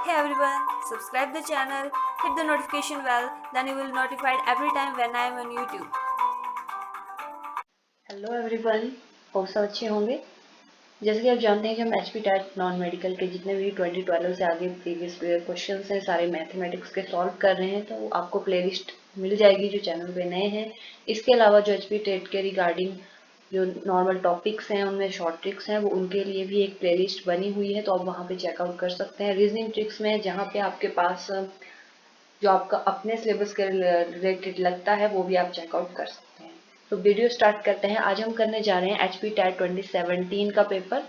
Hey everyone, subscribe the channel, hit the notification bell, then you will notified every time when I am on YouTube. Hello everyone, hope सब अच्छे होंगे। जैसे कि आप जानते हैं कि हम एचपी टेट नॉन मेडिकल के जितने भी 2012 से आगे प्रीवियस क्वेश्चन हैं सारे मैथमेटिक्स के सॉल्व कर रहे हैं, तो आपको प्लेलिस्ट मिल जाएगी जो चैनल पे नए हैं। इसके अलावा जो एचपी टेट के रिगार्डिंग जो नॉर्मल टॉपिक्स हैं उनमें शॉर्ट ट्रिक्स हैं, वो उनके लिए भी एक प्लेलिस्ट बनी हुई है, तो आप वहाँ पे चेकआउट कर सकते हैं। रीजनिंग ट्रिक्स में जहाँ पे आपके पास जो आपका अपने सिलेबस के रिलेटेड लगता है वो भी आप चेकआउट कर सकते हैं। तो वीडियो स्टार्ट करते हैं। आज हम करने जा रहे हैं एचपी टेट 2017 का पेपर,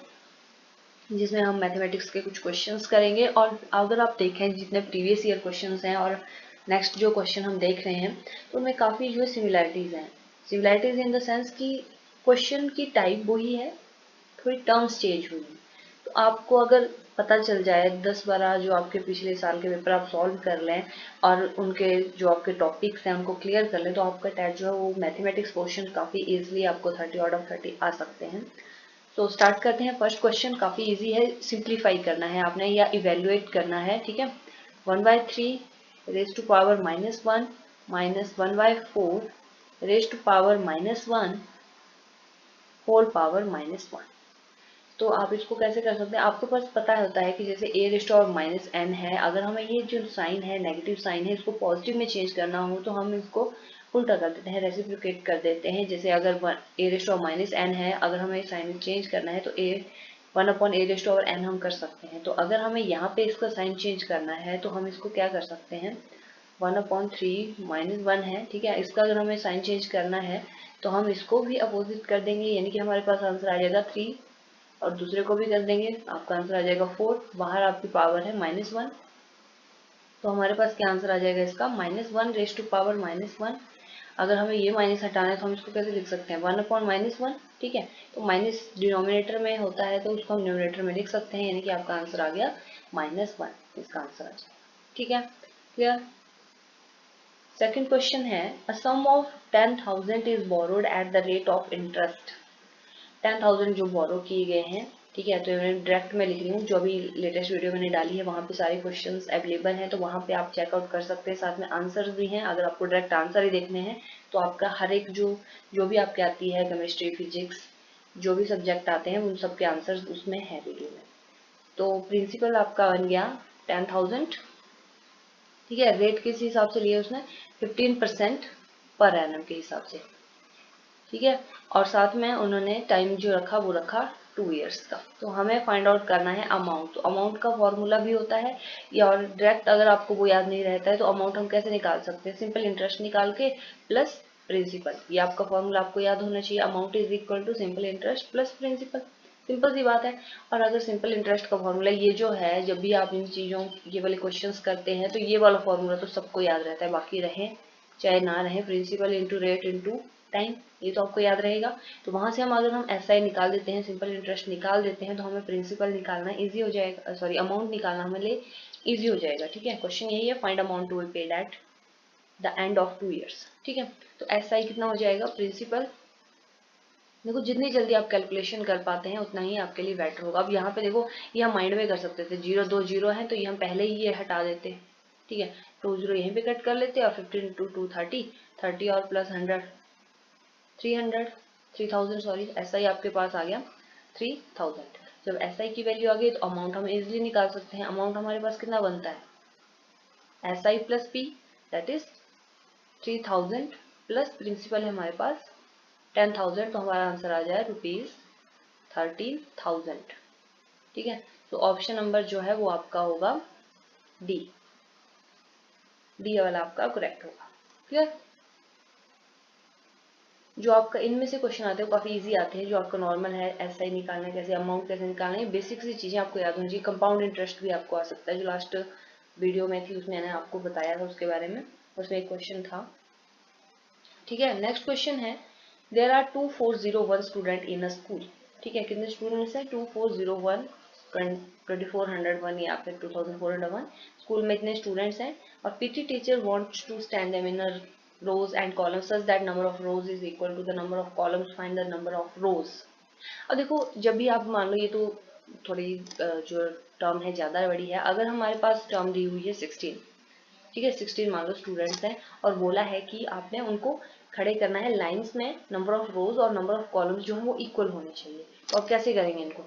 जिसमें हम मैथमेटिक्स के कुछ क्वेश्चंस करेंगे। और अगर आप देखें जितने प्रीवियस ईयर क्वेश्चंस हैं और नेक्स्ट जो क्वेश्चन हम देख रहे हैं, तो उनमें काफ़ी जो है सिमिलैरिटीज़ हैं। सिमिलैरिटीज़ इन द सेंस कि क्वेश्चन की टाइप वही है, थोड़ी टर्म्स चेंज हुई हैं। तो आपको अगर पता चल जाए 10-12 जो आपके पिछले साल के पेपर आप सॉल्व कर लें और उनके जो आपके टॉपिक्स हैं उनको क्लियर कर लें, तो आपका टेट जो है वो मैथमेटिक्स क्वेश्चन काफ़ी इजीली आपको 30 आउट ऑफ 30 आ सकते हैं। तो स्टार्ट करते हैं। फर्स्ट क्वेश्चन काफ़ी इजी है, सिंप्लीफाई करना है आपने या इवेल्युएट करना है, ठीक है। 1/3 raise to power -1 -1/4 raise to power -1 whole power -1। तो आप इसको कैसे कर सकते हैं, आपके पास पता होता है कि जैसे ए रेस्ट और -n है, अगर हमें ये जो साइन है नेगेटिव साइन है इसको पॉजिटिव में चेंज करना हो तो हम इसको उल्टा कर देते हैं, रेसिप्रोकेट कर देते हैं। जैसे अगर ए रेस्ट और -n है, अगर हमें साइन चेंज करना है तो 1/a⁻n हम कर सकते हैं। तो अगर हमें यहाँ पे इसका साइन चेंज करना है तो हम इसको क्या कर सकते हैं, 1/3 -1 है, ठीक है। इसका अगर हमें साइन चेंज करना है तो हम इसको भी अपोजिट कर देंगे, यानी कि हमारे पास आंसर आ जाएगा 3, और दूसरे को भी कर देंगे, आपका आंसर आ जाएगा 4। बाहर आपकी पावर है -1, तो हमारे पास क्या आंसर आ जाएगा इसका, -1 रेज टू पावर -1। अगर हमें ये माइनस हटाना है तो हम इसको कैसे लिख सकते हैं, 1/-1, ठीक है। तो माइनस डिनोमिनेटर में होता है तो उसको हम न्यूमरेटर में लिख सकते हैं, यानी कि आपका आंसर आ गया -1, इसका आंसर आ जाएगा, ठीक है। क्लियर। सेकेंड क्वेश्चन है, a sum of 10,000 is borrowed at the rate of interest. 10,000 जो बोरो किए गए हैं, ठीक है। तो मैंने डायरेक्ट में लिख रही हूँ, जो अभी लेटेस्ट वीडियो मैंने डाली है वहाँ पे सारे क्वेश्चंस अवेलेबल हैं, तो वहाँ पे आप चेकआउट कर सकते हैं, साथ में आंसर्स भी हैं। अगर आपको डायरेक्ट आंसर ही देखने हैं तो आपका हर एक जो भी आपके आती है केमिस्ट्री फिजिक्स जो भी सब्जेक्ट आते हैं उन सब के आंसर्स उसमें है वीडियो में। तो प्रिंसिपल आपका बन गया 10,000, ठीक है। रेट किस हिसाब से लिया उसने, 15% पर एनम के हिसाब से, ठीक है। और साथ में उन्होंने टाइम जो रखा वो रखा 2 इयर्स का। तो हमें फाइंड आउट करना है अमाउंट। तो अमाउंट का फॉर्मूला भी होता है, या और डायरेक्ट अगर आपको वो याद नहीं रहता है तो अमाउंट हम कैसे निकाल सकते हैं, सिंपल इंटरेस्ट निकाल के प्लस प्रिंसिपल। ये आपका फॉर्मूला आपको याद होना चाहिए, amount is equal to simple interest plus principal. Simple सी बात है। और अगर सिंपल इंटरेस्ट का फॉर्मूला ये जो है, जब भी आप इन चीज़ों ये वाले क्वेश्चंस करते हैं तो ये वाला फॉर्मूला तो सबको याद रहता है, बाकी रहे चाहे ना रहे, principal into rate into time, ये तो आपको याद रहेगा। तो वहां से हम अगर हम एसआई निकाल देते हैं, सिंपल इंटरेस्ट निकाल देते हैं, तो हमें प्रिंसिपल निकालना इजी हो जाएगा, सॉरी अमाउंट निकालना हमें लिए इजी हो जाएगा, ठीक है। क्वेश्चन यही है, find amount to be paid at the end of 2 years, ठीक है। तो एसआई कितना हो जाएगा, प्रिंसिपल, देखो जितनी जल्दी आप कैलकुलेशन कर पाते हैं उतना ही आपके लिए बेटर होगा। अब यहाँ पे देखो, ये हम माइंड में कर सकते थे, 0 2 0 है तो ये हम पहले ही ये हटा देते, ठीक है। 2 0 यहीं पे कट कर लेते और 15 इंटू 2 30, 30 और प्लस 100 300, 3000 सॉरी, एसआई आपके पास आ गया 3000। जब एसआई की वैल्यू आ गई तो अमाउंट हम इजीली निकाल सकते हैं। अमाउंट हमारे पास कितना बनता है, SI plus P, that is 3000 plus principal है हमारे पास 10,000, तो हमारा आंसर आ जाए ₹13,000, ठीक है। तो ऑप्शन नंबर जो है वो आपका होगा डी, डी वाला आपका करेक्ट होगा। क्लियर। जो आपका इनमें से क्वेश्चन आते हैं वो काफ़ी इजी आते हैं, जो आपका नॉर्मल है एसआई निकालना कैसे, अमाउंट कैसे निकालना है, बेसिक सी चीज़ें आपको याद होनी चाहिए। कंपाउंड इंटरेस्ट भी आपको आ सकता है, जो लास्ट वीडियो में थी उसमें मैंने आपको बताया था उसके बारे में, उसमें एक क्वेश्चन था, ठीक है। नेक्स्ट क्वेश्चन है, there are 2401 student in a school, ठीक है। कितने स्टूडेंट्स हैं, 2401, 2401 या फिर 2401, स्कूल में इतने स्टूडेंट्स हैं। और PT teacher wants to stand them in a rows and columns such that number of rows is equal to the number of columns, find the number of rows। अब देखो जब भी आप मान लो, ये तो थोड़ी जो टर्म है ज़्यादा बड़ी है। अगर हमारे पास टर्म दी हुई है 16, ठीक है, 16 मान लो स्टूडेंट्स हैं और बोला है कि आपने उनको खड़े करना है लाइंस में, नंबर ऑफ रोज और नंबर ऑफ कॉलम्स जो है वो इक्वल होने चाहिए। तो आप कैसे करेंगे इनको,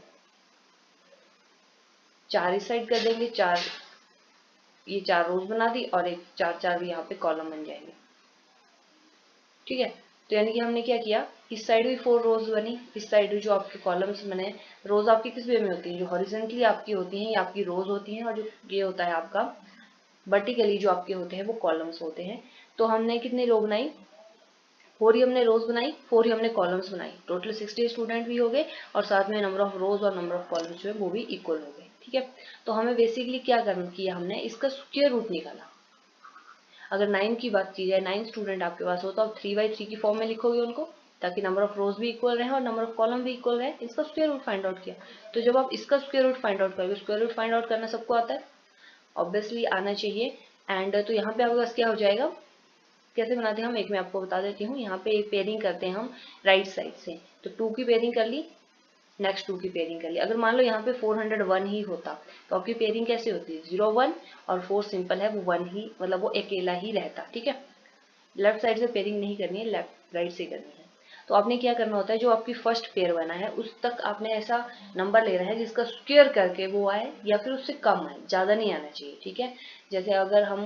4 इस साइड कर देंगे, 4 ये 4 रोज बना दी और एक 4 यहाँ पे कॉलम बन जाएंगे, ठीक है। तो यानी कि हमने क्या किया, इस साइड भी 4 रोज बनी, इस साइड भी जो आपके कॉलम्स बने। रोज आपकी किस वे में होती है, जो हॉरिजेंटली आपकी होती हैं ये आपकी रोज होती हैं, और जो ये होता है आपका वर्टिकली जो आपके होते हैं वो कॉलम्स होते हैं। तो हमने कितनी रो बनाई, 4 ही हमने रोज बनाई, 4 ही हमने कॉलम्स बनाई। टोटल 60 स्टूडेंट भी हो गए और साथ में नंबर ऑफ रोज और नंबर ऑफ कॉलम्स जो है वो भी इक्वल हो गए, ठीक है। तो हमें बेसिकली क्या करना किया, हमने इसका स्क्वायर रूट निकाला। अगर 9 की बात की जाए, 9 स्टूडेंट आपके पास हो तो आप 3/3 की फॉर्म में लिखोगे उनको, ताकि नंबर ऑफ रोज भी इक्वल रहे और नंबर ऑफ कॉलम भी इक्वल रहे। इसका स्क्वायर रूट फाइंड आउट किया। तो जब आप इसका स्क्वायर रूट फाइंड आउट करोगे, स्क्वायर रूट फाइंड आउट करना सबको आता है, ऑब्वियसली आना चाहिए। एंड तो यहाँ पे आपके पास क्या हो जाएगा, कैसे बनाते हैं हम, एक मैं आपको बता देती हूँ। यहाँ पे एक पेयरिंग करते हैं हम राइट साइड से, तो 2 की पेयरिंग कर ली, नेक्स्ट 2 की पेयरिंग कर ली। अगर मान लो यहाँ पे 401 ही होता तो आपकी पेयरिंग कैसे होती है, 0 1 और 4 सिंपल है, वो 1 ही, मतलब वो अकेला ही रहता, ठीक है। लेफ्ट साइड से पेयरिंग नहीं करनी है, लेफ्ट राइट से करनी है। तो आपने क्या करना होता है, जो आपकी फर्स्ट पेयर बना है उस तक आपने ऐसा नंबर ले रहा है जिसका स्क्वायर करके वो आए या फिर उससे कम आए, ज्यादा नहीं आना चाहिए, ठीक है। जैसे अगर हम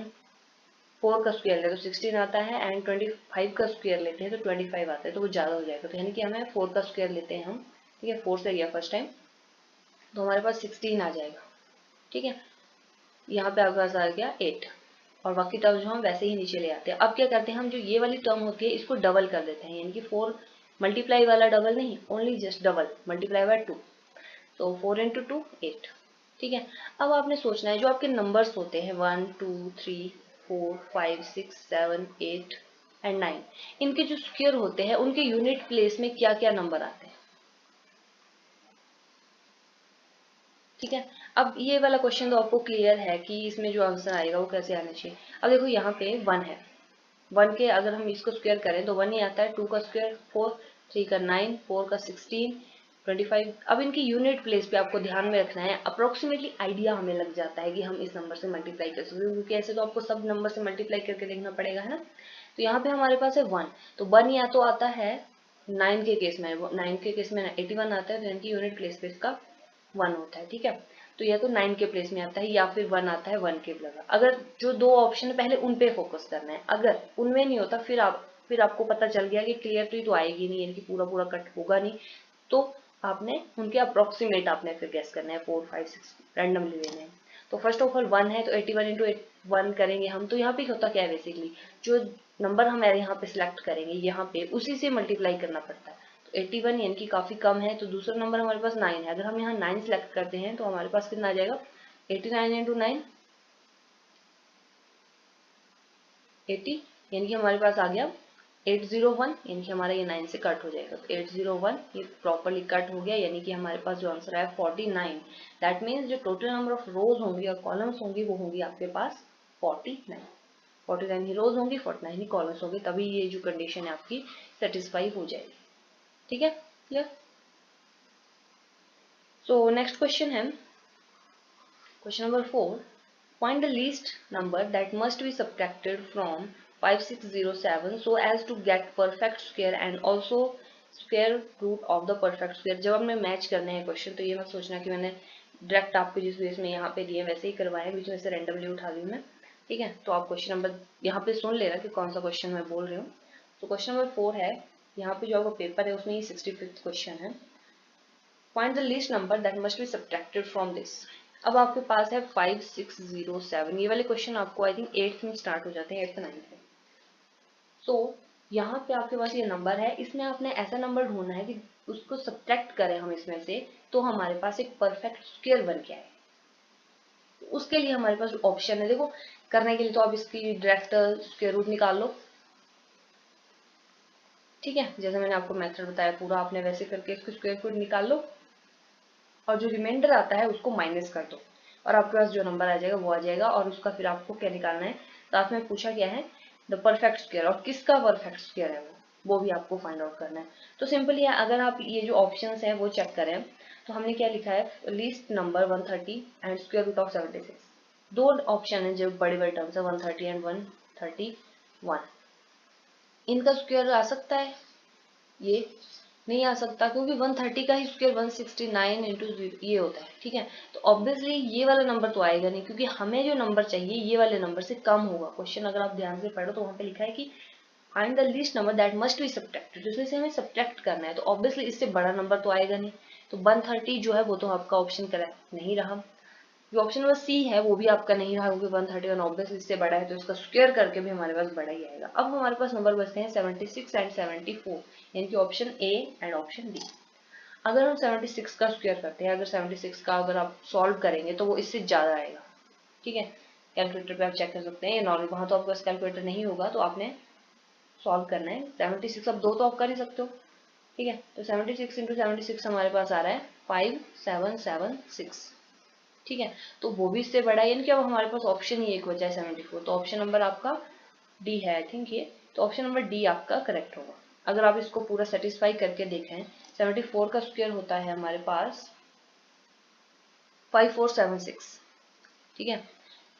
4 का स्क्वायर ले तो 16 आता है, एंड 25 का स्क्वायर लेते हैं तो 25 आता है, तो वो ज़्यादा हो जाएगा। तो यानी कि हमें 4 का स्क्वायर लेते हैं हम, ठीक है, 4 से लिया फर्स्ट टाइम, तो हमारे पास 16 आ जाएगा, ठीक है। यहाँ पे आपके पास आ गया 8, और बाकी टर्म जो हम वैसे ही नीचे ले आते हैं। अब क्या करते हैं हम, जो ये वाली टर्म होती है इसको डबल कर देते हैं, यानी कि 4 मल्टीप्लाई वाला डबल नहीं, only just double, multiply by 2। तो 4 इंटू 2 8, ठीक है। अब आपने सोचना है जो आपके नंबर्स होते हैं 1 2 3 4 5 6 7 8 एंड 9, इनके जो स्क्वायर होते हैं उनके यूनिट प्लेस में क्या क्या नंबर आते हैं, ठीक है। अब ये वाला क्वेश्चन तो आपको क्लियर है कि इसमें जो आंसर आएगा वो कैसे आना चाहिए। अब देखो यहाँ पे 1 है, 1 के अगर हम इसको स्क्वायर करें तो 1 ही आता है, 2 का स्क्वायर 4, 3 का 9, 4 का 16, 25। अब इनकी यूनिट प्लेस पे आपको ध्यान में रखना है, अप्रोक्सीमेटली आइडिया हमें लग जाता है कि हम इस नंबर से मल्टीप्लाई कर सकते हैं, क्योंकि ऐसे तो आपको सब नंबर से मल्टीप्लाई करके देखना पड़ेगा, है ना। तो यहाँ पे हमारे पास है 1, तो 1 या तो आता है 9 के केस में, 9 के केस में 81 आता है, तो इनकी यूनिट प्लेस पे इसका 1 होता है, ठीक है। तो या तो 9 के प्लेस में आता है या फिर 1 आता है 1 के प्लेस। अगर जो दो ऑप्शन है पहले उन पे फोकस करना है, अगर उनमें नहीं होता फिर आपको पता चल गया कि क्लियर तो ये तो आएगी नहीं, यानी कि पूरा पूरा कट होगा नहीं, तो आपने उनके अप्रोक्सीमेट आपने फिर गेस करना है, 4 5 6 रैंडमली लेने हैं। तो फर्स्ट ऑफ ऑल 1 है तो 81 इंटू 1 करेंगे हम। तो यहाँ पे होता क्या है, बेसिकली जो नंबर हम यहाँ पे सिलेक्ट करेंगे यहाँ पे उसी से मल्टीप्लाई करना पड़ता है। 81 यानी कि काफी कम है, तो दूसरा नंबर हमारे पास 9 है। अगर हम यहाँ 9 सिलेक्ट करते हैं तो हमारे पास कितना आ जाएगा, 89 इंटू 9 80, यानी कि हमारे पास आ गया 801, यानी कि हमारा ये 9 से कट हो जाएगा। तो 801 ये प्रॉपरली कट हो गया, यानी कि हमारे पास जो आंसर है 49। दैट मीन्स जो टोटल नंबर ऑफ रोज होंगी और कॉलम्स होंगी वो होंगी आपके पास 49 ही रोज होंगी, 49 ही कॉलम्स होंगे, तभी ये जो कंडीशन है आपकी सेटिस्फाई हो जाएगी, ठीक है, क्लियर। सो नेक्स्ट क्वेश्चन है question number 4, find the least number that must be subtracted from 5607 so as to get perfect square and also square root of the perfect square। जब हमने match करने हैं question तो ये मत सोचना कि मैंने डायरेक्ट आपको जिस बेस में यहाँ पे दिए वैसे ही करवाए, बीच में से रैंडमली उठा ली मैं, ठीक है। तो आप क्वेश्चन नंबर यहाँ पे सुन लेना कि कौन सा क्वेश्चन मैं बोल रही हूँ। तो क्वेश्चन नंबर 4 है, यहाँ पे जो आपका पेपर है उसमें ये 65th क्वेश्चन है। Find the least number that must be subtracted from this. अब आपके पास है 5607, ये वाले क्वेश्चन आपको आई थिंक 8th में स्टार्ट हो जाते हैं, 8th 9th में। सो यहाँ पे आपके पास ये नंबर है, इसमें आपने ऐसा नंबर ढूंढना है कि उसको सब्ट्रैक्ट करें हम इसमें से तो हमारे पास एक परफेक्ट स्क्वायर बन के आए। उसके लिए हमारे पास ऑप्शन है, देखो करने के लिए तो आप इसकी डायरेक्ट स्क्वायर रूट निकाल लो, ठीक है। जैसे मैंने आपको मेथड बताया पूरा आपने वैसे करके इसको स्क्वायर रूट निकाल लो और जो रिमाइंडर आता है उसको माइनस कर दो और आपके पास जो नंबर आ जाएगा वो आ जाएगा। और उसका फिर आपको क्या निकालना है, साथ में पूछा गया है द परफेक्ट स्क्वायर, और किसका परफेक्ट स्क्वायर है वो भी आपको फाइंड आउट करना है। तो सिंपली है, अगर आप ये जो ऑप्शंस हैं वो चेक करें तो हमने क्या लिखा है, least number 130 and square root of 76। दो ऑप्शन है जो बड़े बड़े टर्म्स है 130 एंड 131, इनका स्क्वायर आ सकता है, ये नहीं आ सकता क्योंकि 130 का ही स्क्वायर 169 इंटू ये होता है, ठीक है। तो ऑब्वियसली ये वाला नंबर तो आएगा नहीं, क्योंकि हमें जो नंबर चाहिए ये वाले नंबर से कम होगा। क्वेश्चन अगर आप ध्यान से पढ़ो तो वहाँ पे लिखा है कि find the least number that must be subtracted, तो इसमें से हमें सब्ट्रैक्ट करना है, तो ऑब्वियसली इससे बड़ा नंबर तो आएगा नहीं। तो 130 जो है वो तो आपका ऑप्शन करेक्ट नहीं रहा। जो ऑप्शन नंबर सी है वो भी आपका नहीं रहा, क्योंकि 131 ऑब्वियसली इससे बड़ा है, तो इसका स्क्वायर करके भी हमारे पास बड़ा ही आएगा। अब हमारे पास नंबर बचते हैं 76 एंड 74, यानी कि option A and option D. अगर हम 76 का स्क्वायर करते हैं, अगर 76 का अगर आप सॉल्व करेंगे तो वो इससे ज़्यादा आएगा, ठीक है। कैलकुलेटर पे आप चेक कर सकते हैं, ये नॉर्मल, वहाँ तो आपके पास कैलकुलेटर नहीं होगा तो आपने सॉल्व करना है। 76 अब दो तो आप कर ही सकते हो, ठीक है। तो 76 इंटू 76 हमारे पास आ रहा है 5776, ठीक है। तो वो भी इससे बड़ा है, यानी कि अब हमारे पास ऑप्शन ही एक बचा है 74, तो ऑप्शन नंबर आपका डी है आई थिंक ये, तो ऑप्शन नंबर डी आपका करेक्ट होगा। अगर आप इसको पूरा सेटिस्फाई करके देखें, 74 का स्क्वायर होता है हमारे पास 5476, ठीक है,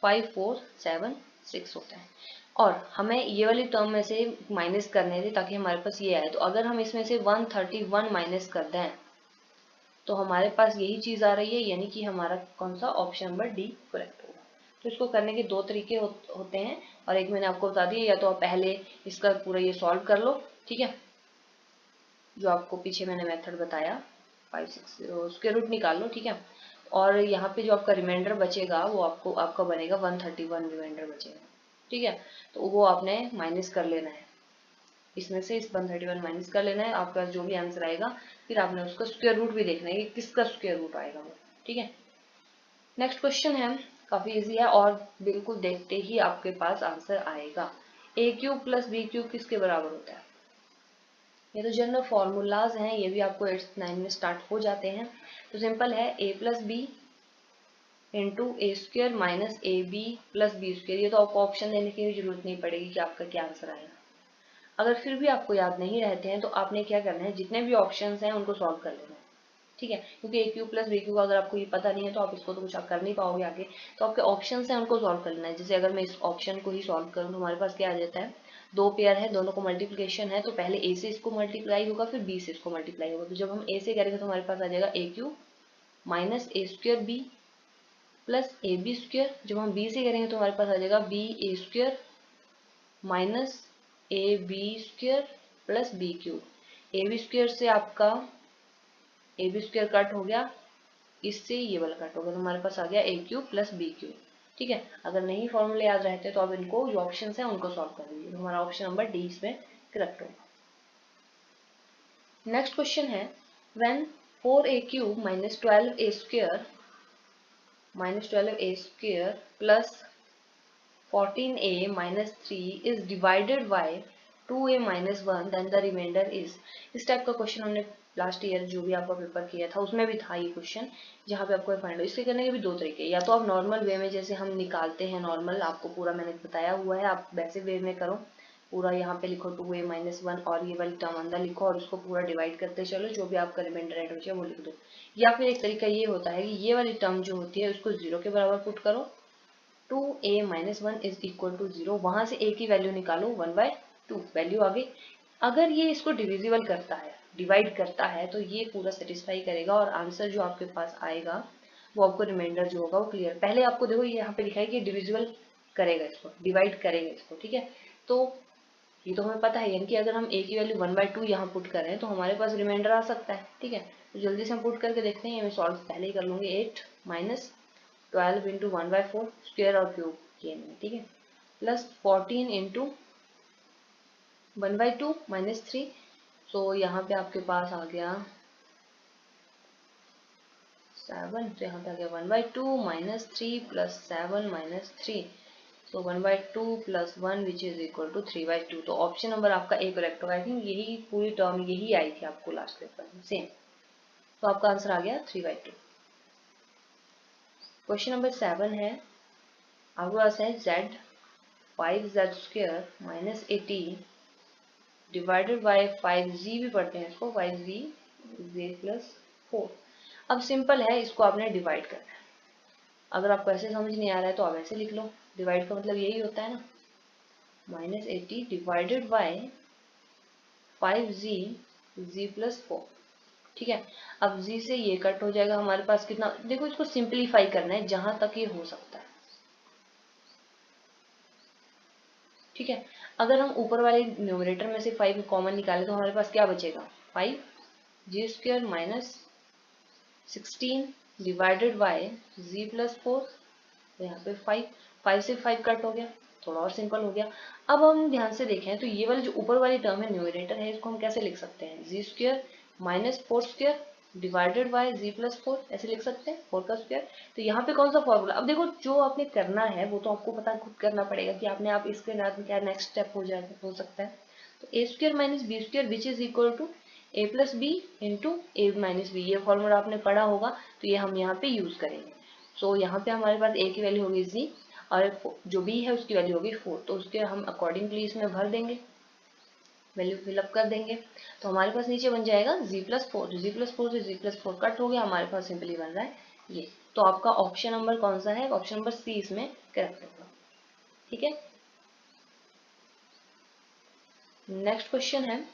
5476 होता है। और हमें ये वाली टर्म में से माइनस करने थे ताकि हमारे पास ये आए, तो अगर हम इसमें से 131 माइनस कर दें तो हमारे पास यही चीज आ रही है, यानी कि हमारा कौन सा ऑप्शन नंबर डी करेक्ट होगा। तो इसको करने के दो तरीके होते हैं, और एक मैंने आपको बता दिया, या तो आप पहले इसका पूरा ये सॉल्व कर लो, ठीक है, जो आपको पीछे मैंने मेथड बताया 560 स्क्वायर रूट निकाल लो, ठीक है। और यहाँ पे जो आपका रिमाइंडर बचेगा वो आपका बनेगा 131 रिमाइंडर बचेगा, ठीक है। तो वो आपने माइनस कर लेना है, इसमें से इस 131 माइनस कर लेना है, आपके पास जो भी आंसर आएगा फिर आपने उसका स्क्वायर रूट भी देखना है कि किसका स्क्वायर रूट आएगा वो, ठीक है। नेक्स्ट क्वेश्चन है, काफी इजी है और बिल्कुल देखते ही आपके पास आंसर आएगा। ए क्यूब प्लस बी क्यूब किसके बराबर होता है? ये तो जनरल फॉर्मूलाज हैं, ये भी आपको 8th 9 में स्टार्ट हो जाते हैं। तो सिंपल है, A plus B into A square minus A B plus B square. ये तो आपको ऑप्शन देने की भी जरूरत नहीं पड़ेगी कि आपका क्या आंसर आएगा। अगर फिर भी आपको याद नहीं रहते हैं तो आपने क्या करना है, जितने भी ऑप्शंस हैं उनको सॉल्व कर लेना है, ठीक है। क्योंकि ए क्यू प्लस बी क्यू का अगर आपको ये पता नहीं है तो आप इसको तो कुछ कर नहीं पाओगे आगे, तो आपके ऑप्शंस हैं उनको सॉल्व कर लेना है। जैसे अगर मैं इस ऑप्शन को ही सॉल्व करूँ तो हमारे पास क्या आ जाता है, दो पेयर है, दोनों को मल्टीप्लिकेशन है, तो पहले ए से इसको मल्टीप्लाई होगा फिर बी से इसको मल्टीप्लाई होगा। तो जब हम ए से करेंगे तो हमारे पास आ जाएगा A cube minus A square B plus A B square. जब हम बी से करेंगे तो हमारे पास आ जाएगा b a square minus A B square plus b cube. A B square से आपका ए बी स्क्वायर कट हो गया, इससे ये वाला कट हो गया, तो हमारे पास आ गया ए क्यूब प्लस बी क्यूब, ठीक है। अगर नहीं फॉर्मूले याद रहते तो आप इनको जो ऑप्शन है उनको सॉल्व कर दीजिए, तो हमारा ऑप्शन नंबर डी इसमें करेक्ट होगा। नेक्स्ट क्वेश्चन है, when 4a cube minus 12a square plus 14a minus 3 is divided by 2a minus 1 then the remainder is। इस टाइप का क्वेश्चन हमने लास्ट ईयर जो भी आपका पेपर किया था उसमें भी था ये क्वेश्चन, जहाँ पे आपको फाइंड हो। इसके करने के भी दो तरीके, या तो आप नॉर्मल वे में जैसे हम निकालते हैं नॉर्मल, आपको पूरा मैंने बताया हुआ है, आप वैसे वे में करो, पूरा यहाँ पे लिखो 2a minus 1 और ये वाली टर्म अंदर लिखो और उसको पूरा डिवाइड करते चलो, जो भी आपका रिमाइंडर एड हो वो लिख दो। या फिर एक तरीका ये होता है कि ये वाली टर्म जो होती है उसको 0 के बराबर पुट करो, 2a minus 1 is equal to 0, वहां से a की वैल्यू निकालो 1/2 वैल्यू आ गई। अगर ये इसको डिविजिबल करता है, डिवाइड करता है, तो ये पूरा सेटिस्फाई करेगा और आंसर जो आपके पास आएगा वो आपको रिमाइंडर जो होगा वो क्लियर। पहले आपको देखो ये यहाँ पे लिखा है कि डिविजिबल करेगा इसको, डिवाइड करेगा इसको, ठीक है। तो ये तो हमें पता है, यानी कि अगर हम a की वैल्यू 1/2 यहाँ पुट करें तो हमारे पास रिमाइंडर आ सकता है, ठीक है। तो जल्दी से हम पुट करके देखते हैं, मैं सॉल्व पहले ही कर लूंगी। 8 माइनस 12 इंटू 1/4 स्क्वायर और क्यूब किए मैंने, ठीक है, प्लस 14 इंटू 1/2 माइनस 3, सो यहाँ पे आपके पास आ गया 7, तो यहाँ पे आ गया 1/2 माइनस 3 प्लस 7 minus 3, so 1/2 plus 1 which is equal to 3/2। तो ऑप्शन नंबर आपका ए करेक्ट होगा। आई थिंक यही पूरी टर्म यही आई थी आपको लास्ट पेपर में सेम, तो आपका आंसर आ गया 3/2। क्वेश्चन नंबर 7 है, आपके पास है z 5z square minus 80 divided by 5z भी पढ़ते हैं इसको, 5z z प्लस 4। अब सिंपल है, इसको आपने डिवाइड करना है। अगर आपको ऐसे समझ नहीं आ रहा है तो आप ऐसे लिख लो, डिवाइड का मतलब यही होता है ना, -80 डिवाइडेड बाय 5z z+4। ठीक है, अब z से ये कट हो जाएगा, हमारे पास कितना, देखो इसको सिंप्लीफाई करना है जहां तक ये हो सकता है। ठीक है, अगर हम ऊपर वाले न्यूमरेटर में से 5 कॉमन निकाले तो हमारे पास क्या बचेगा, 5g² minus 16 divided by z+4। तो यहाँ पे 5 से 5 कट हो गया, थोड़ा और सिंपल हो गया। अब हम ध्यान से देखें तो ये वाली जो ऊपर वाली टर्म है न्यूमरेटर है, इसको हम कैसे लिख सकते हैं, z² minus 4² divided by z+4, ऐसे लिख सकते हैं 4 का स्क्वायर। तो यहाँ पे कौन सा फॉर्मूला, अब देखो जो आपने करना है वो तो आपको पता खुद करना पड़ेगा कि आपने आप इसके बाद क्या नेक्स्ट स्टेप हो सकता है। तो a² minus b² which is equal to a plus B into a minus b, ये फॉर्मूला आपने पढ़ा होगा, तो ये हम यहाँ पे यूज करेंगे। सो यहाँ पे हमारे पास a की वैल्यू होगी z और जो b है उसकी वैल्यू होगी 4, तो उसके हम अकॉर्डिंगली इसमें भर देंगे, वैल्यू फिलअप कर देंगे। तो हमारे पास नीचे बन जाएगा z+4, z+4 से z+4 कट हो गया, हमारे पास सिंपली बन रहा है ये। तो आपका ऑप्शन नंबर कौन सा है, ऑप्शन नंबर सी इसमें करेक्ट होगा। ठीक है, नेक्स्ट क्वेश्चन है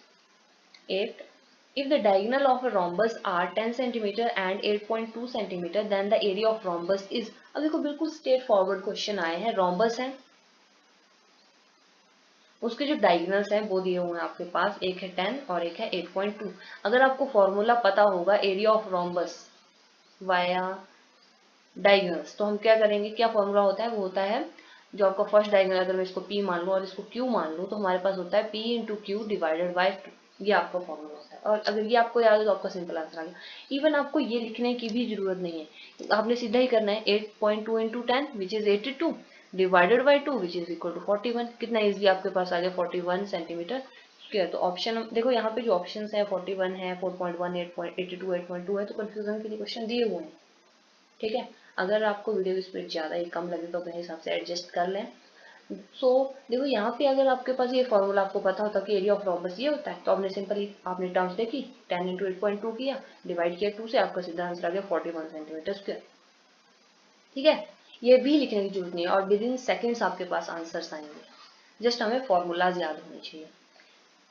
8। If the diagonal of a rhombus are 10 cm and 8.2 cm, then the area of rhombus is। अब देखो बिल्कुल स्ट्रेट फॉरवर्ड क्वेश्चन आए हैं, rhombus है, उसके जो डायगोनल्स हैं वो दिए हुए हैं आपके पास, एक है 10 और एक है 8.2। अगर आपको फॉर्मूला पता होगा area of rhombus via diagonals, तो हम क्या करेंगे, क्या फॉर्मूला होता है, वो होता है जो आपका फर्स्ट डायगोनल, अगर मैं इसको P मान लूँ और इसको Q मान लूँ तो हमारे पास होता है P into Q divided by 2, ये आपका फॉर्मूला होता है। और अगर ये आपको याद हो तो आपका सिंपल आंसर आ गया। इवन आपको ये लिखने की भी जरूरत नहीं है, आपने सीधा ही करना है 8.2 into 10 which is 82 divided by 2 which is equal to 41। कितना इजी आपके पास आ गया, 41 सेंटीमीटर स्क्वायर। तो ऑप्शन देखो यहाँ पे जो ऑप्शन है 41 है, 4.1, 8.82, 8.2 है, तो कंफ्यूजन के लिए क्वेश्चन दिए हुए हैं। ठीक है, अगर आपको वीडियो स्पीड ज़्यादा या कम लगे तो अपने हिसाब से एडजस्ट कर लें। देखो यहाँ पे अगर आपके पास ये फॉर्मूला आपको पता होता कि एरिया ऑफ रोम्बस ये होता है, तो आपने सिंपली आपने टर्म्स देखी, 10 इंटू 8.2 किया, डिवाइड किया 2 से, आपका सीधा आंसर आ गया 41 सेंटीमीटर स्क्वायर। ठीक है, ये भी लिखने की जरूरत नहीं है और विद इन सेकेंड्स आपके पास आंसर्स आएंगे, जस्ट हमें फॉर्मूलाज याद होने चाहिए।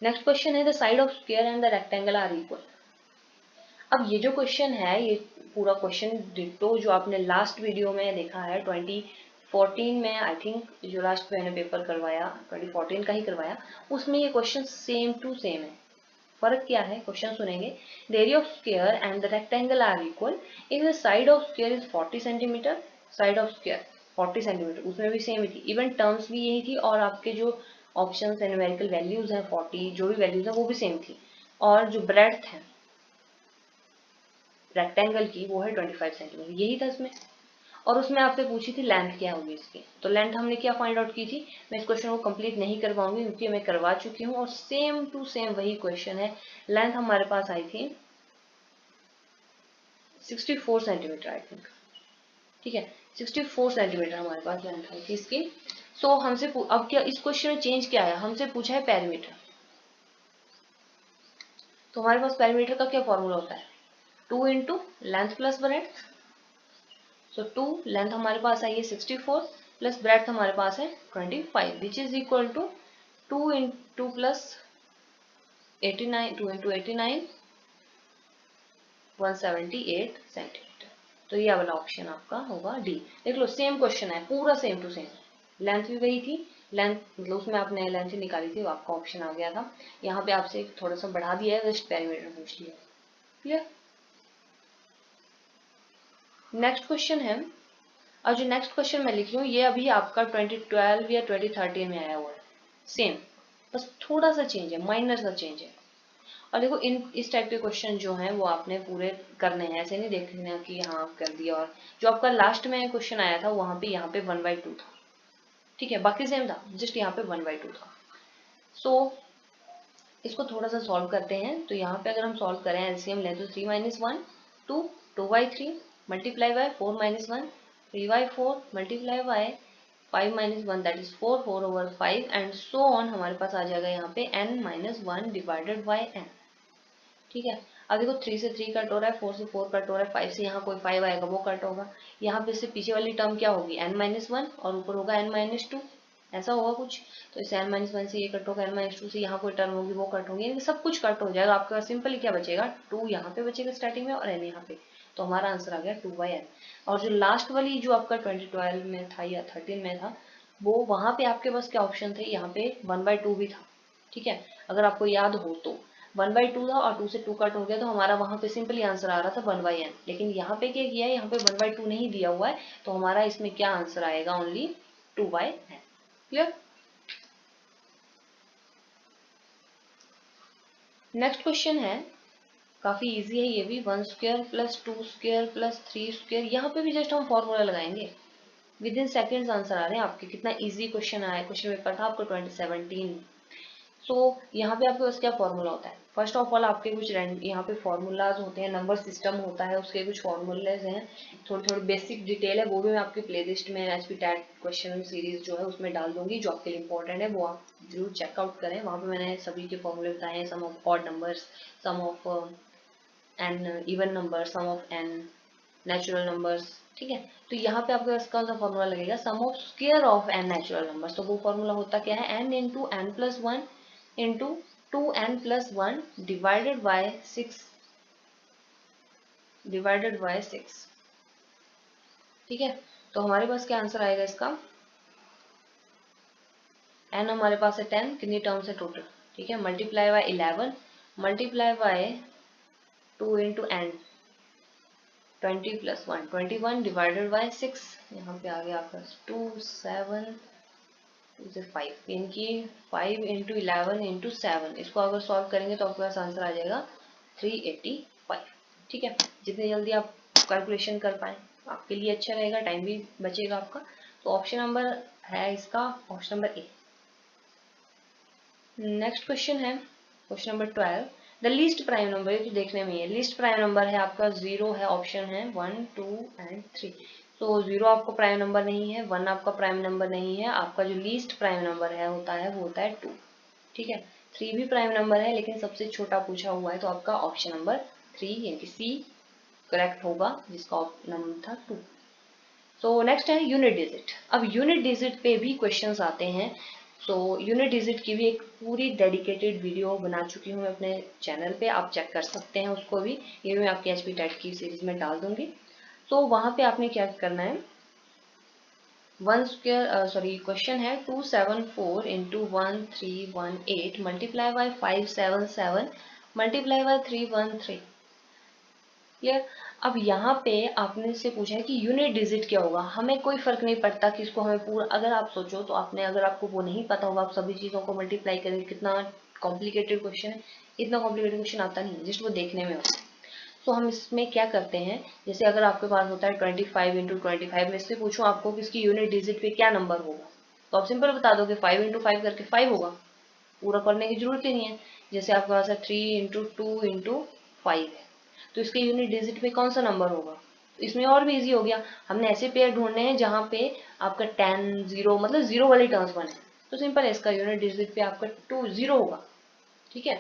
नेक्स्ट क्वेश्चन है the side of square and the rectangle are equal. अब ये जो क्वेश्चन है, ये पूरा क्वेश्चन डिट्टो जो आपने लास्ट वीडियो में देखा है 2014 में, आई थिंक जो लास्ट मैंने पेपर करवाया 2014 का ही करवाया, उसमें ये क्वेश्चन सेम टू सेम है। फर्क क्या है, क्वेश्चन सुनेंगे। The area of square and the rectangle are equal if the side of square is 40 centimetre, side of square 40 centimetre, उसमें भी सेम ही थी, इवन टर्म्स भी यही थी और आपके जो ऑप्शन है न्यूमेरिकल वैल्यूज हैं 40, जो भी वैल्यूज है वो भी सेम थी, और जो ब्रेड्थ है रेक्टेंगल की वो है 25 सेंटीमीटर, यही था इसमें। और उसमें आपसे पूछी थी लेंथ क्या होगी इसकी, तो लेंथ हमने क्या फाइंड आउट की थी। मैं इस क्वेश्चन को कंप्लीट नहीं कर पाऊंगी क्योंकि मैं करवा चुकी हूँ और सेम टू सेम वही क्वेश्चन है। लेंथ हमारे पास आई थी 64 सेंटीमीटर आई थिंक। ठीक है, 64 सेंटीमीटर हमारे पास लेंथ आई थी इसकी। सो हमसे अब क्या इस क्वेश्चन में चेंज क्या आया, हमसे पूछा है पेरीमीटर, तो हमारे पास पेरीमीटर का क्या फॉर्मूला होता है, 2 इंटू लेंथ प्लस ब्रेड्थ। सो 2 लेंथ हमारे पास आई है 64 प्लस ब्रेड्थ हमारे पास है 25 which is equal to 2 into plus 89, 2 into 89 178 centimetre. तो ये वाला ऑप्शन आपका होगा डी। देख लो सेम क्वेश्चन है, पूरा सेम टू सेम, लेंथ भी वही थी, लेंथ मतलब उसमें आपने लेंथ ही निकाली थी, आपका ऑप्शन आ गया था। यहाँ पे आपसे थोड़ा सा बढ़ा दिया है, जस्ट पेरीमीटर पूछ लिया। क्लियर। नेक्स्ट क्वेश्चन है, और जो नेक्स्ट क्वेश्चन मैं लिख रही हूँ ये अभी आपका 2012 या 2013 में आया हुआ है, सेम, बस थोड़ा सा चेंज है, माइनर सा चेंज है। और देखो इस टाइप के क्वेश्चन जो हैं वो आपने पूरे करने हैं, ऐसे नहीं देखना कि हाँ कर दिया। और जो आपका लास्ट में क्वेश्चन आया था वहाँ पे यहाँ पे 1/2 था, ठीक है, बाकी सेम था, जस्ट यहाँ पे 1/2 था। सो इसको थोड़ा सा सॉल्व करते हैं। तो यहाँ पे अगर हम सॉल्व करें एलसीएम लें तो 3 - 1 2, 2/3 multiply by 4 - 1 3/4 multiply by 5 - 1 that is 4, 4/5 and so on. हमारे पास आ जाएगा यहाँ पे n - 1 डिवाइडेड बाय n। ठीक है, अब देखो 3 से 3 कट हो रहा है, 4 से 4 कट हो रहा है, 5 से यहाँ कोई 5 आएगा वो कट होगा, यहाँ पे से पीछे वाली टर्म क्या होगी n-1 और ऊपर होगा n-2, ऐसा होगा कुछ। तो इसे n-1 से ये कट होगा, n-2 से यहाँ कोई टर्म होगी वो कट होगी, यानी सब कुछ कट हो जाएगा। आपके पास सिंपली क्या बचेगा, 2 यहाँ पे बचेगा स्टार्टिंग में और n यहाँ पे। तो हमारा आंसर आ गया 2/n। और जो लास्ट वाली जो आपका 2012 में था या 13 में था, वो वहां पे आपके पास क्या ऑप्शन थे, यहाँ पे 1/2 भी था, ठीक है, अगर आपको याद हो तो 1/2 था और 2 से 2 कट हो गया, तो हमारा वहां पे सिंपली आंसर आ रहा था 1/n। लेकिन यहाँ पे क्या किया है, यहाँ पे 1/2 नहीं दिया हुआ है, तो हमारा इसमें क्या आंसर आएगा, only 2/n। Clear. Next question है, काफी इजी है ये भी, 1² + 2² + 3²। यहाँ पे भी जस्ट हम फॉर्मूला लगाएंगे, विद इन सेकेंड्स आंसर आ रहे हैं आपके। कितना इजी क्वेश्चन आया है, क्वेश्चन पेपर था आपको 2017। सो यहाँ पे आपके पास क्या फॉर्मूला होता है, फर्स्ट ऑफ ऑल आपके कुछ यहाँ पे फॉर्मूलाज होते हैं, नंबर सिस्टम होता है, उसके कुछ फॉर्मूलाज हैं, थोड़ी थोड़ी बेसिक डिटेल है, वो भी मैं आपकी प्लेलिस्ट में एचपी टैट क्वेश्चन सीरीज जो है उसमें डाल दूंगी, जो आपके लिए इंपॉर्टेंट है, वो आप जरूर चेकआउट करें। वहाँ पे मैंने सभी के फॉर्मूले बताए हैं, sum of odd numbers, sum of N even number, sum of N natural numbers, ठीक है। तो यहाँ पे आपके पास कौन सा फॉर्मूला लगेगा, sum of square of N natural numbers. तो वो फॉर्मूला होता क्या है, n into N plus 1 into 2n+1 divided by 6 ठीक है। तो हमारे पास क्या आंसर आएगा इसका, n हमारे पास है 10, कितनी टर्म्स है टोटल, ठीक है, multiply by 11 multiply by 2 into n 20+1 21 divided by 6, यहाँ पे आ गया आपका 2 7 5, इनकी 5 इंटू 11 इंटू 7, इसको अगर सॉल्व करेंगे तो आपके पास आंसर आ जाएगा 385, ठीक है। जितनी जल्दी आप कैलकुलेशन कर पाए आपके लिए अच्छा रहेगा, टाइम भी बचेगा आपका। तो ऑप्शन नंबर है इसका, option number A. Next question है question number 12, the least prime number, ये तो देखने में है, लीस्ट प्राइम नंबर है आपका 0 है, ऑप्शन है 1 2 एंड 3। तो 0 आपको प्राइम नंबर नहीं है, 1 आपका प्राइम नंबर नहीं है, आपका जो लीस्ट प्राइम नंबर है होता है वो होता है 2, ठीक है। 3 भी प्राइम नंबर है, लेकिन सबसे छोटा पूछा हुआ है, तो आपका ऑप्शन नंबर 3 यानी कि सी करेक्ट होगा, जिसका नंबर था 2। तो नेक्स्ट है यूनिट डिजिट। अब यूनिट डिजिट पे भी क्वेश्चंस आते हैं, तो यूनिट डिजिट की भी एक पूरी डेडिकेटेड वीडियो बना चुकी हूँ मैं अपने चैनल पे, आप चेक कर सकते हैं उसको भी, ये भी मैं आपकी एचपी टेट की सीरीज में डाल दूंगी। तो वहां पे आपने क्या करना है, क्वेश्चन है 274 into 1318 multiply by 577 multiply by 313। यार अब यहाँ पे आपने से पूछा है कि यूनिट डिजिट क्या होगा, हमें कोई फर्क नहीं पड़ता कि इसको हमें पूरा, अगर आप सोचो तो आपने, अगर आपको वो नहीं पता होगा, आप सभी चीज़ों को मल्टीप्लाई करेंगे, कितना कॉम्प्लिकेटेड क्वेश्चन है, इतना कॉम्प्लिकेटेड क्वेश्चन आता नहीं, जस्ट वो देखने में होता है। तो हम इसमें क्या करते हैं, जैसे अगर आपके पास होता है 25 इंटू 25, में इससे पूछूं आपको कि इसकी यूनिट डिजिट पे क्या नंबर होगा, तो आप सिंपल बता दो कि 5 इंटू 5 करके 5 होगा, पूरा करने की जरूरत ही नहीं है। जैसे आपके पास है 3 इंटू 2 इंटू 5 है, तो इसके यूनिट डिजिट पे कौन सा नंबर होगा, तो इसमें और भी इजी हो गया, हमने ऐसे पेयर ढूंढने हैं जहाँ पे आपका 10 0 मतलब 0 वाली टर्म्स बने, तो सिंपल है, इसका यूनिट डिजिट पे आपका 2 0 होगा, ठीक है।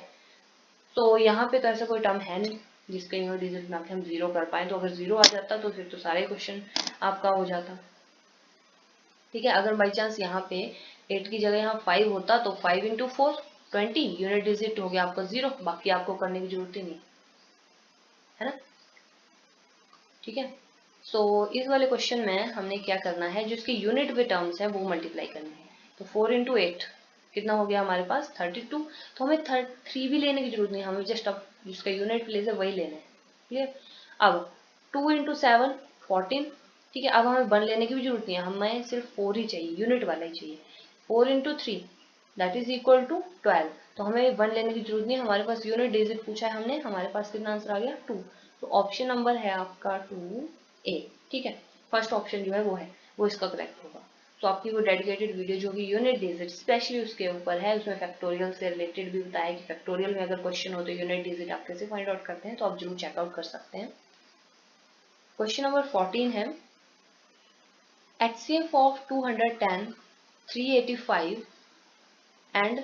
तो यहाँ पे तो ऐसा कोई टर्म है नहीं जिसके यूनिट डिजिट में आके हम 0 कर पाए, तो अगर 0 आ जाता तो फिर तो सारे क्वेश्चन आपका हो जाता, ठीक है। अगर बाई चांस यहाँ पे 8 की जगह यहाँ 5 होता, तो 5 इंटू 4 20, यूनिट डिजिट हो गया आपका 0, बाकी आपको करने की जरूरत ही नहीं है ना, ठीक है। सो इस वाले क्वेश्चन में हमने क्या करना है, जो इसके यूनिट पे टर्म्स है वो मल्टीप्लाई करने हैं। तो 4 इंटू 8 कितना हो गया हमारे पास 32, तो हमें 3 भी लेने की जरूरत नहीं, हमें जस्ट अब जिसका यूनिट प्लेस है वही लेना है, क्लियर। अब 2 इंटू 7 14, ठीक है। अब हमें 1 लेने की भी जरूरत नहीं है, हमें सिर्फ 4 ही चाहिए, यूनिट वाला ही चाहिए। 4 into 3 that is equal to 12, तो हमें 1 लेने की जरूरत नहीं है, हमारे पास यूनिट डिजिट पूछा है हमने, हमारे पास कितना आंसर आ गया 2। तो ऑप्शन नंबर है आपका 2A, ठीक है। फर्स्ट ऑप्शन जो है वो इसका करेक्ट होगा। तो आपकी वो डेडिकेटेड वीडियो जो कि यूनिट डिजिट स्पेशली उसके ऊपर है, उसमें फैक्टोरियल से रिलेटेड भी बताया कि फैक्टोरियल में अगर क्वेश्चन हो तो यूनिट डिजिट आप कैसे फाइंड आउट करते हैं, तो आप जरूर चेकआउट कर सकते हैं। क्वेश्चन नंबर 14 है, HCF ऑफ 210 385 एंड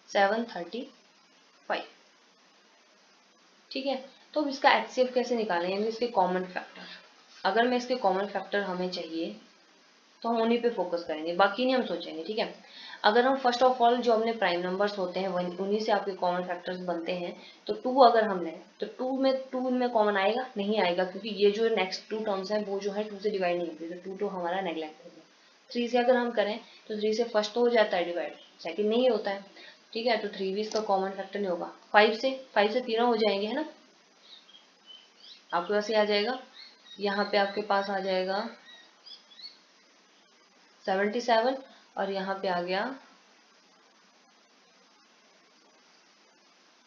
735, ठीक है। तो अब इसका HCF कैसे निकालें, यानी इसके कॉमन फैक्टर। अगर मैं इसके कॉमन फैक्टर हमें चाहिए तो हम उन्हीं पे फोकस करेंगे, बाकी नहीं हम सोचेंगे, ठीक है। अगर हम फर्स्ट ऑफ ऑल जो अपने प्राइम नंबर्स होते हैं उन्हीं से आपके कॉमन फैक्टर्स बनते हैं, तो 2 अगर हम लें तो 2 में कॉमन आएगा, नहीं आएगा, क्योंकि ये जो नेक्स्ट 2 टर्म्स हैं वो जो है 2 से डिवाइड नहीं होती, तो 2 तो हमारा नेग्लेक्ट हो गया। 3 से अगर हम करें तो 3 से फर्स्ट तो हो जाता है डिवाइड, सेकंड नहीं होता है, ठीक है, तो 3 भी इसका कॉमन फैक्टर नहीं होगा। 5 से तीनों हो जाएंगे, है ना, आपके पास ये आ जाएगा, यहाँ पे आपके पास आ जाएगा 77 और यहाँ पे आ गया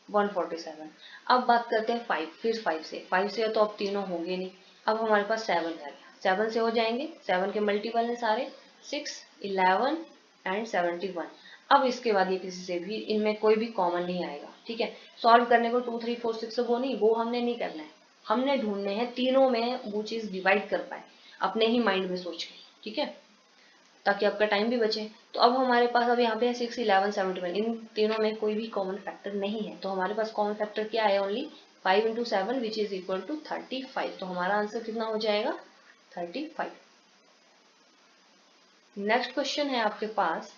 147। अब बात करते हैं 5, फिर 5 से तो अब तीनों होंगे नहीं, अब हमारे पास 7 रह गया, 7 से हो जाएंगे, 7 के मल्टीपल हैं सारे 6, 11 एंड 71। अब इसके बाद ये किसी से भी इनमें कोई भी कॉमन नहीं आएगा, ठीक है। सॉल्व करने को 2, 3, 4, 6 वो हमने नहीं करना है, हमने ढूंढने हैं तीनों में वो चीज डिवाइड कर पाए अपने ही माइंड में सोच के, ठीक है, ताकि आपका टाइम भी बचे। तो अब हमारे पास अब यहाँ पे है 6, 11, 71, इन तीनों में कोई भी कॉमन फैक्टर नहीं है, तो हमारे पास कॉमन फैक्टर क्या है, only 5 × 7 which is equal to 35। तो हमारा आंसर कितना हो जाएगा, 35। नेक्स्ट क्वेश्चन है आपके पास,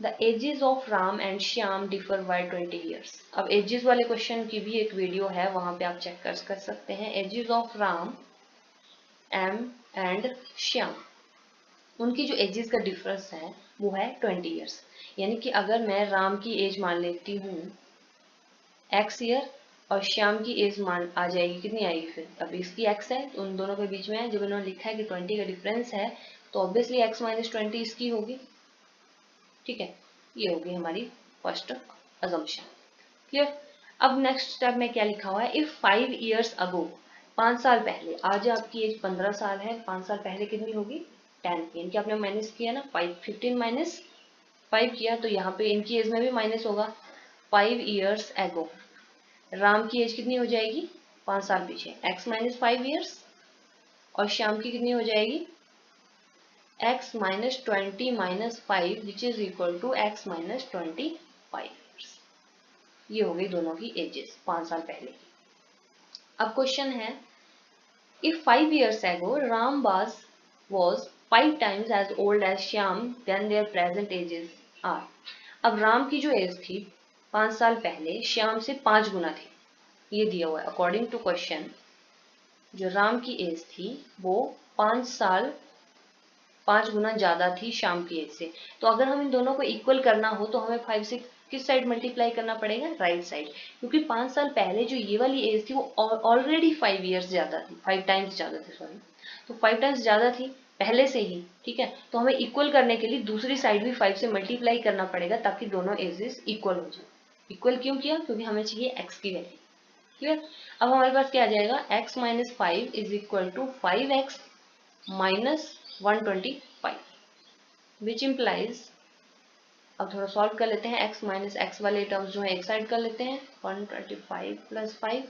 the ages of Ram and Shyam differ by 20 years. अब एजेस वाले क्वेश्चन की भी एक वीडियो है, वहां पे आप चेक कर सकते हैं। Ages of Ram and Shyam, उनकी जो एजेस का डिफरेंस है वो है 20 ईयर्स। यानी कि अगर मैं राम की एज मान लेती हूँ x ईयर और श्याम की एज मान आ जाएगी, कितनी आएगी फिर, अब इसकी x है तो उन दोनों के बीच में है, जब इन्होंने लिखा है कि 20 का डिफरेंस है तो ऑब्वियसली x - 20 इसकी होगी, ठीक है। ये होगी हमारी फर्स्ट अजम्पशन, क्लियर। अब नेक्स्ट स्टेप में क्या लिखा हुआ है, इफ 5 ईयर्स अगो, 5 साल पहले, आज आपकी एज 15 साल है, 5 साल पहले कितनी होगी 10 की, इनकी आपने माइनस किया ना, 15 - 5 किया, तो यहाँ पे इनकी एज में भी माइनस होगा। 5 ईयर्स एगो, राम की एज कितनी हो जाएगी 5 साल पीछे, x - 5 ईयर्स, और श्याम की कितनी हो जाएगी x - 20 - 5 which is equal to x - 25 years. ये हो गई दोनों की एजेस 5 साल पहले की। अब क्वेश्चन है, if 5 years ago Ram was 5 times as old as Shyam, then their present ages are। अब राम की जो एज थी 5 साल पहले श्याम से 5 गुना थी, ये दिया हुआ है अकॉर्डिंग टू क्वेश्चन। जो राम की एज थी वो 5 गुना ज्यादा थी श्याम की एज से, तो अगर हम इन दोनों को इक्वल करना हो तो हमें 5 से किस साइड मल्टीप्लाई करना पड़ेगा, राइट साइड, क्योंकि 5 साल पहले जो ये वाली एज थी वो ऑलरेडी 5 ईयर्स ज्यादा थी, 5 टाइम्स ज्यादा थी, सॉरी, तो 5 टाइम्स ज्यादा थी पहले से ही, ठीक है। तो हमें इक्वल करने के लिए दूसरी साइड भी 5 से मल्टीप्लाई करना पड़ेगा ताकि दोनों एजेस इक्वल हो जाए। इक्वल क्यों किया, क्योंकि हमें चाहिए x की वैल्यू, क्लियर। अब हमारे पास क्या आ जाएगा, x - 5 is equal to 5x - 125, which implies, अब थोड़ा सॉल्व कर लेते हैं, x - x वाले टर्म्स जो है एक साइड कर लेते हैं, 125 + 5,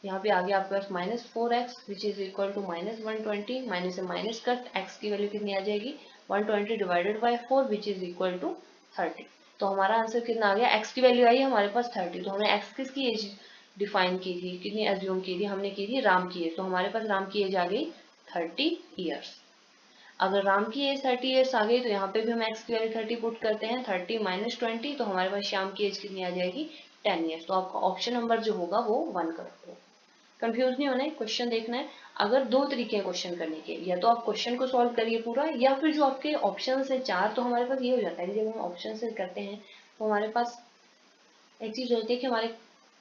यहाँ पे आ गया आपके पास -4x which is equal to -120, minus से माइनस कट, x की वैल्यू कितनी आ जाएगी 120 divided by 4 which is equal to 30। तो हमारा आंसर कितना आ गया, x की वैल्यू आई हमारे पास 30, तो हमने x किसकी एज डिफाइन की थी, कितनी एज्यूम की थी, हमने की थी राम की एज, तो हमारे पास राम की एज आ गई 30 ईयर्स। अगर राम की एज 30 ईयर्स आ गई तो यहाँ पे भी हम x की वैल्यू 30 पुट करते हैं, 30 - 20, तो हमारे पास श्याम की एज कितनी आ जाएगी 10 ईयर्स। तो आपका ऑप्शन नंबर जो होगा वो 1 करोगे। कंफ्यूज नहीं होना है, क्वेश्चन देखना है। अगर 2 तरीके हैं क्वेश्चन करने के, या तो आप क्वेश्चन को सॉल्व करिए पूरा, या फिर जो आपके ऑप्शन है 4, तो हमारे पास ये हो जाता है कि जब हम ऑप्शन से करते हैं तो हमारे पास एक चीज होती है कि हमारे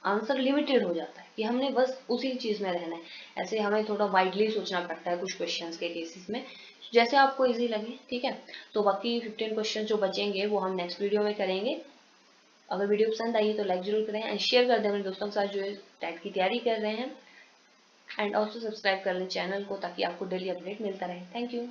आंसर लिमिटेड हो जाता है, कि हमने बस उसी चीज में रहना है। ऐसे हमें थोड़ा वाइडली सोचना पड़ता है कुछ क्वेश्चंस के केसेस में, जैसे आपको इजी लगे, ठीक है। तो बाकी 15 क्वेश्चन जो बचेंगे वो हम नेक्स्ट वीडियो में करेंगे। अगर वीडियो पसंद आई तो लाइक जरूर करें एंड शेयर कर दें अपने दोस्तों के साथ जो टेट की तैयारी कर रहे हैं, एंड ऑल्सो सब्सक्राइब कर लें चैनल को ताकि आपको डेली अपडेट मिलता रहे। Thank you.